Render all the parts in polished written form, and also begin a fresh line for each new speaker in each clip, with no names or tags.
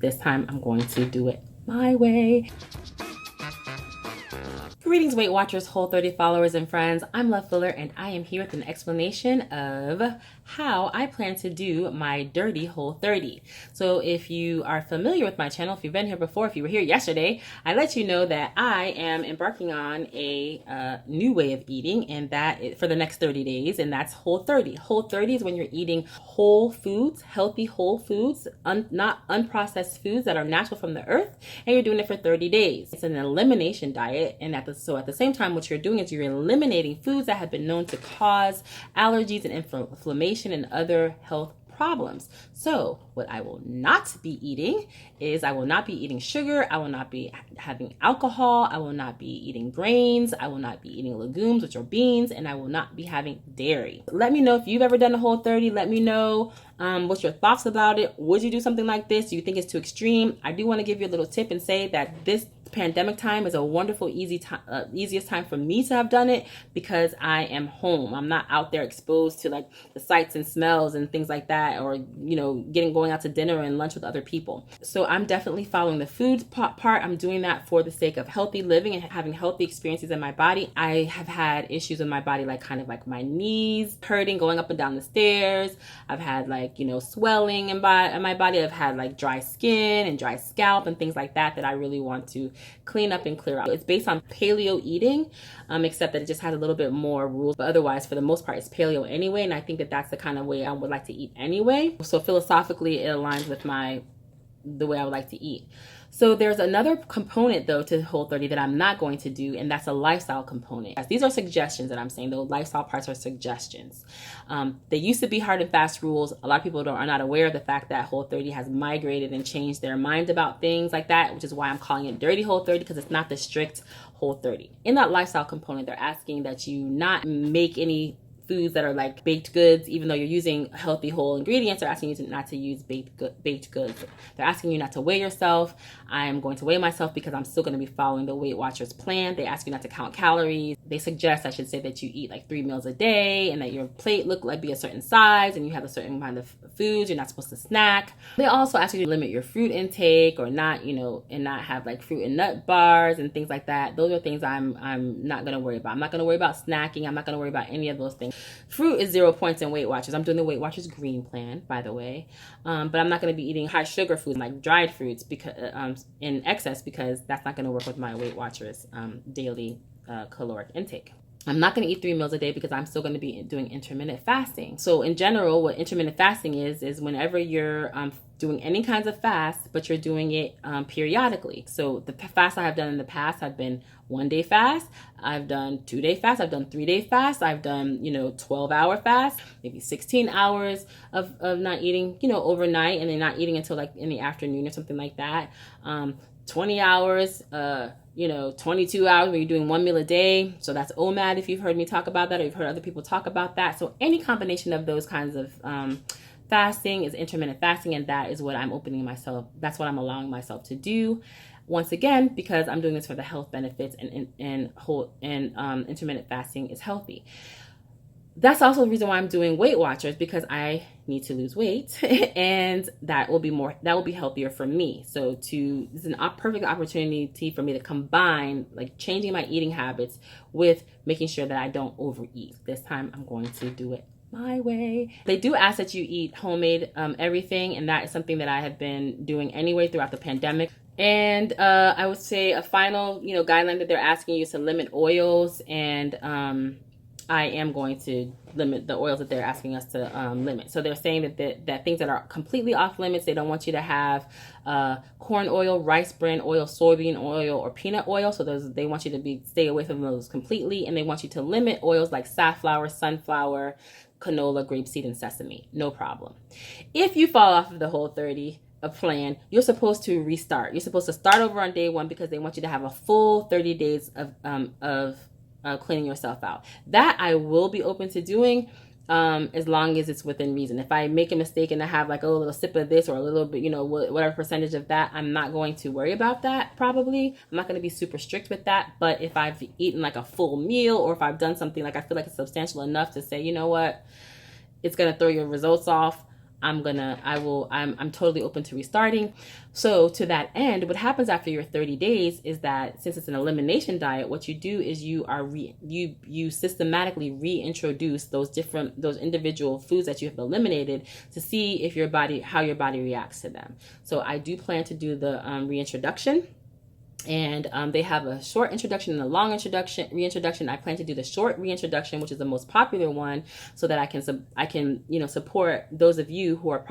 This time I'm going to do it my way. Greetings, Weight Watchers, Whole30 followers and friends. I'm Love Filler, and I am here with an explanation of how I plan to do my dirty Whole30. So if you are familiar with my channel, if you've been here before, if you were here yesterday, I let you know that I am embarking on a new way of eating, and that for the next 30 days, and that's Whole30. Whole30 is when you're eating whole foods, healthy whole foods, not unprocessed foods that are natural from the earth, and you're doing it for 30 days. It's an elimination diet, and at the same time, what you're doing is you're eliminating foods that have been known to cause allergies and inflammation and other health problems. So what I will not be eating is I will not be eating sugar. I will not be having alcohol. I will not be eating grains. I will not be eating legumes, which are beans, and I will not be having dairy. Let me know if you've ever done a Whole30. Let me know what's your thoughts about it. Would you do something like this? Do you think it's too extreme? I do want to give you a little tip and say that this pandemic time is a wonderful, easiest time for me to have done it because I am home. I'm not out there exposed to like the sights and smells and things like that, or going out to dinner and lunch with other people. So I'm definitely following the food part. I'm doing that for the sake of healthy living and having healthy experiences in my body. I have had issues in my body, like kind of like my knees hurting going up and down the stairs. I've had like swelling in my body. I've had like dry skin and dry scalp and things like that I really want to clean up and clear out. It's based on paleo eating, except that it just has a little bit more rules, but otherwise for the most part it's paleo anyway, and I think that that's the kind of way I would like to eat anyway. So philosophically it aligns with the way I would like to eat. So there's another component though to Whole30 that I'm not going to do, and that's a lifestyle component. These are suggestions that I'm saying. The lifestyle parts are suggestions. They used to be hard and fast rules. A lot of people are not aware of the fact that Whole30 has migrated and changed their mind about things like that, which is why I'm calling it dirty Whole30, because it's not the strict Whole30. In that lifestyle component, they're asking that you not make any foods that are like baked goods, even though you're using healthy whole ingredients. They're asking you not to use baked goods. They're asking you not to weigh yourself. I am going to weigh myself because I'm still going to be following the Weight Watchers plan. They ask you not to count calories. They suggest, I should say, that you eat like 3 meals a day and that your plate be a certain size and you have a certain kind of foods. You're not supposed to snack. They also ask you to limit your fruit intake, or not, and not have like fruit and nut bars and things like that. Those are things I'm not going to worry about. I'm not going to worry about snacking. I'm not going to worry about any of those things. Fruit is 0 points in Weight Watchers. I'm doing the Weight Watchers green plan, by the way. But I'm not going to be eating high sugar food like dried fruits because in excess, because that's not going to work with my Weight Watchers daily caloric intake. I'm not going to eat 3 meals a day because I'm still going to be doing intermittent fasting. So in general, what intermittent fasting is whenever you're doing any kinds of fast, but you're doing it periodically. So the fast I have done in the past have been 1 day fast. I've done 2 day fast. I've done 3 day fast. I've done, 12-hour fast, maybe 16 hours of not eating, overnight, and then not eating until like in the afternoon or something like that. 20 hours, 22 hours where you're doing 1 meal a day. So that's OMAD, if you've heard me talk about that, or you've heard other people talk about that. So any combination of those kinds of fasting is intermittent fasting, and that is what I'm that's what I'm allowing myself to do. Once again, because I'm doing this for the health benefits, and intermittent fasting is healthy. That's also the reason why I'm doing Weight Watchers, because I need to lose weight and that will be healthier for me. So this is a perfect opportunity for me to combine like changing my eating habits with making sure that I don't overeat. This time I'm going to do it my way. They do ask that you eat homemade everything, and that is something that I have been doing anyway throughout the pandemic. And I would say a final guideline that they're asking you is to limit oils, and I am going to limit the oils that they're asking us to limit. So they're saying that things that are completely off limits, they don't want you to have corn oil, rice bran oil, soybean oil, or peanut oil. So they want you to stay away from those completely, and they want you to limit oils like safflower, sunflower, canola, grapeseed, and sesame. No problem. If you fall off of the Whole30 plan, you're supposed to restart. You're supposed to start over on day 1, because they want you to have a full 30 days of cleaning yourself out. That I will be open to doing, as long as it's within reason. If I make a mistake and I have like a little sip of this or a little bit, whatever percentage of that, I'm not going to worry about that. Probably I'm not going to be super strict with that. But if I've eaten like a full meal, or if I've done something like I feel like it's substantial enough to say, you know what, it's going to throw your results off, I'm totally open to restarting. So to that end, what happens after your 30 days is that since it's an elimination diet, what you do is you systematically reintroduce those individual foods that you have eliminated to see if how your body reacts to them. So I do plan to do the reintroduction. And they have a short introduction and a long reintroduction. I plan to do the short reintroduction, which is the most popular one, so that I can support those of you who are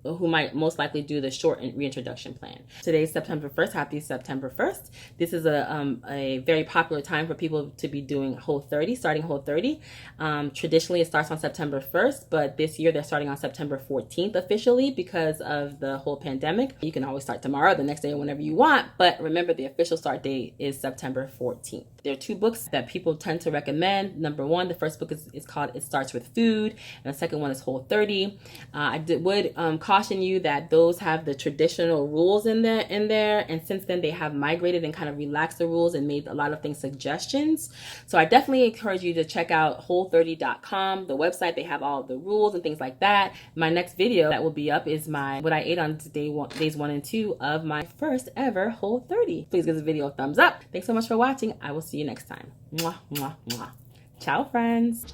who might most likely do the short reintroduction plan. Today's September 1st. Happy September 1st. This is a very popular time for people to be doing Whole30, starting Whole30. Traditionally, it starts on September 1st, but this year they're starting on September 14th officially because of the whole pandemic. You can always start tomorrow, the next day, or whenever you want, but remember the official start date is September 14th. There are two books that people tend to recommend. Number one, the first book is called It Starts With Food, and the second one is Whole30. I would caution you that those have the traditional rules in there, and since then they have migrated and kind of relaxed the rules and made a lot of things suggestions. So I definitely encourage you to check out Whole30.com, the website. They have all of the rules and things like that. My next video that will be up is what I ate on days 1 and 2 of my first ever Whole30. Please give this video a thumbs up. Thanks so much for watching. I will see you next time. Mwah, mwah, mwah. Ciao, friends.